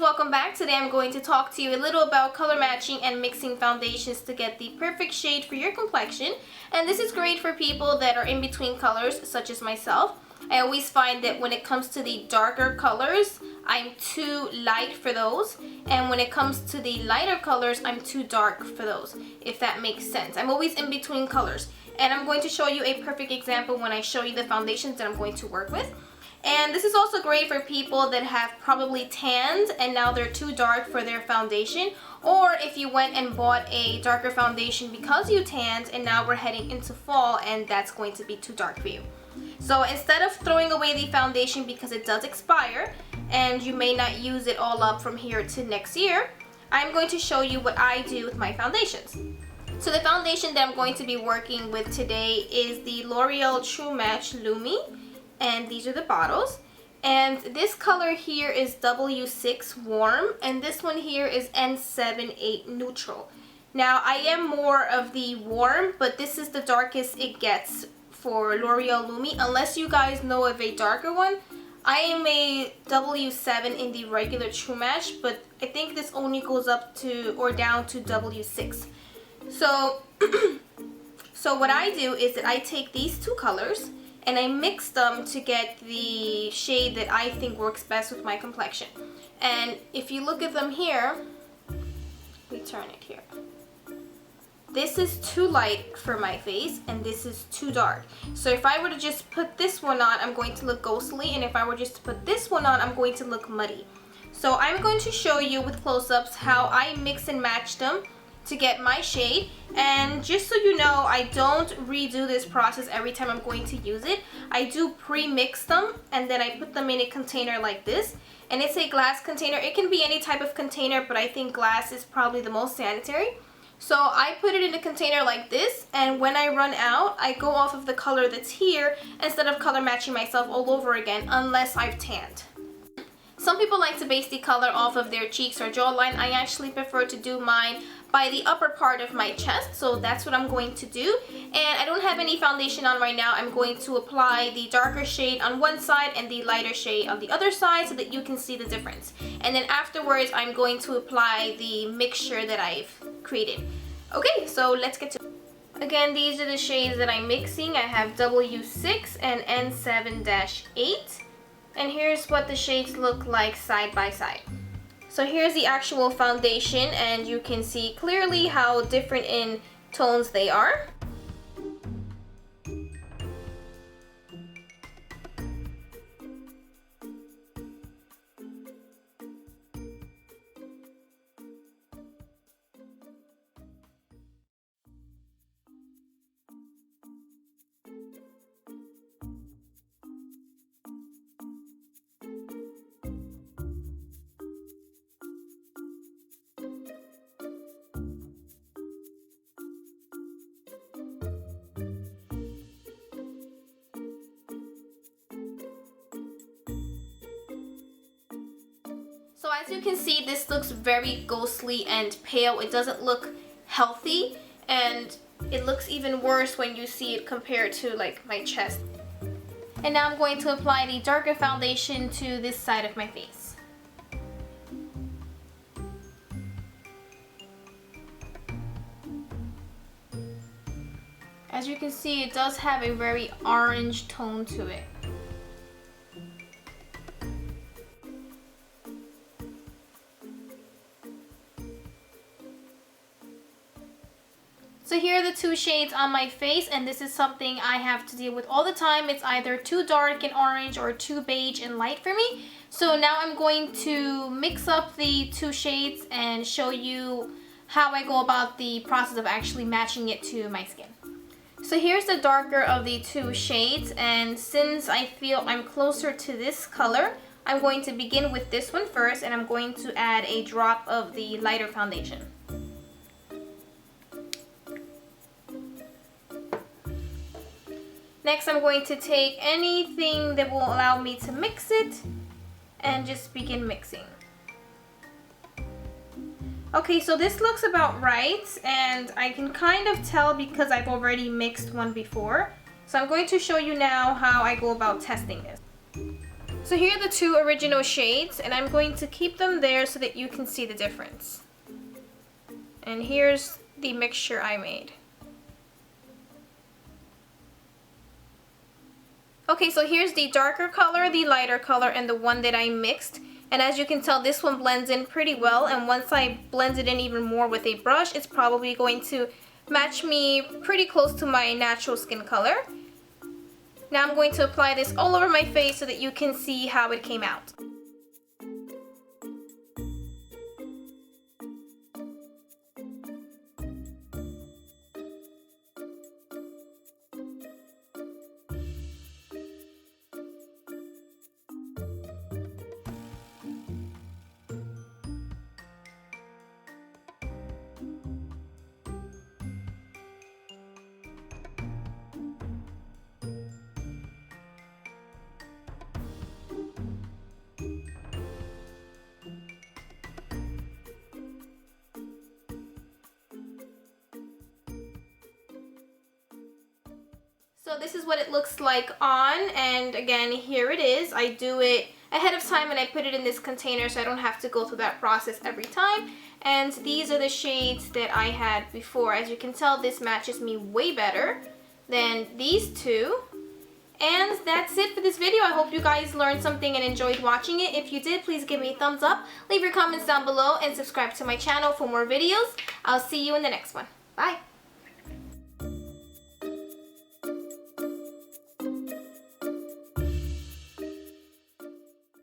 welcome back. Today I'm going to talk to you a little about color matching and mixing foundations to get the perfect shade for your complexion. And this is great for people that are in between colors, such as myself. I always find that when it comes to the darker colors, I'm too light for those, and when it comes to the lighter colors, I'm too dark for those, if that makes sense. I'm always in between colors, and I'm going to show you a perfect example when I show you the foundations that I'm going to work with. And this is also great for people that have probably tanned and now they're too dark for their foundation, or if you went and bought a darker foundation because you tanned and now we're heading into fall and that's going to be too dark for you. So instead of throwing away the foundation because it does expire and you may not use it all up from here to next year, I'm going to show you what I do with my foundations. So the foundation that I'm going to be working with today is the L'Oreal True Match Lumi. And these are the bottles, and this color here is W6 Warm, and this one here is N78 Neutral. Now I am more of the warm, but this is the darkest it gets for L'Oreal Lumi, unless you guys know of a darker one. I am a W7 in the regular True Match, but I think this only goes up to or down to W6. So so what I do is that I take these two colors and I mix them to get the shade that I think works best with my complexion. And if you look at them here, let me turn it here. This is too light for my face and this is too dark. So if I were to just put this one on, I'm going to look ghostly, and if I were just to put this one on, I'm going to look muddy. So I'm going to show you with close-ups how I mix and match them to get my shade. And just so you know, I don't redo this process every time I'm going to use it. I do pre-mix them and then I put them in a container like this, and it's a glass container. It can be any type of container, but I think glass is probably the most sanitary. So I put it in a container like this, and when I run out, I go off of the color that's here instead of color matching myself all over again, unless I've tanned. Some people like to base the color off of their cheeks or jawline. I actually prefer to do mine by the upper part of my chest, so that's what I'm going to do. And I don't have any foundation on right now. I'm going to apply the darker shade on one side and the lighter shade on the other side so that you can see the difference. And then afterwards, I'm going to apply the mixture that I've created. Okay, so let's get to it. Again, these are the shades that I'm mixing. I have W6 and N7-8. And here's what the shades look like side by side. So here's the actual foundation, and you can see clearly how different in tones they are. So as you can see, this looks very ghostly and pale. It doesn't look healthy, and it looks even worse when you see it compared to like my chest. And now I'm going to apply the darker foundation to this side of my face. As you can see, it does have a very orange tone to it. So here are the two shades on my face, and this is something I have to deal with all the time. It's either too dark and orange or too beige and light for me. So now I'm going to mix up the two shades and show you how I go about the process of actually matching it to my skin. So here's the darker of the two shades, and since I feel I'm closer to this color, I'm going to begin with this one first, and I'm going to add a drop of the lighter foundation. Next, I'm going to take anything that will allow me to mix it and just begin mixing. Okay, so this looks about right, and I can kind of tell because I've already mixed one before. So I'm going to show you now how I go about testing this. So here are the two original shades, and I'm going to keep them there so that you can see the difference. And here's the mixture I made. Okay, so here's the darker color, the lighter color, and the one that I mixed. And as you can tell, this one blends in pretty well, and once I blend it in even more with a brush, it's probably going to match me pretty close to my natural skin color. Now I'm going to apply this all over my face so that you can see how it came out. So this is what it looks like on, and again, here it is. I do it ahead of time and I put it in this container so I don't have to go through that process every time. And these are the shades that I had before. As you can tell, this matches me way better than these two. And that's it for this video. I hope you guys learned something and enjoyed watching it. If you did, please give me a thumbs up, leave your comments down below, and subscribe to my channel for more videos. I'll see you in the next one. Bye!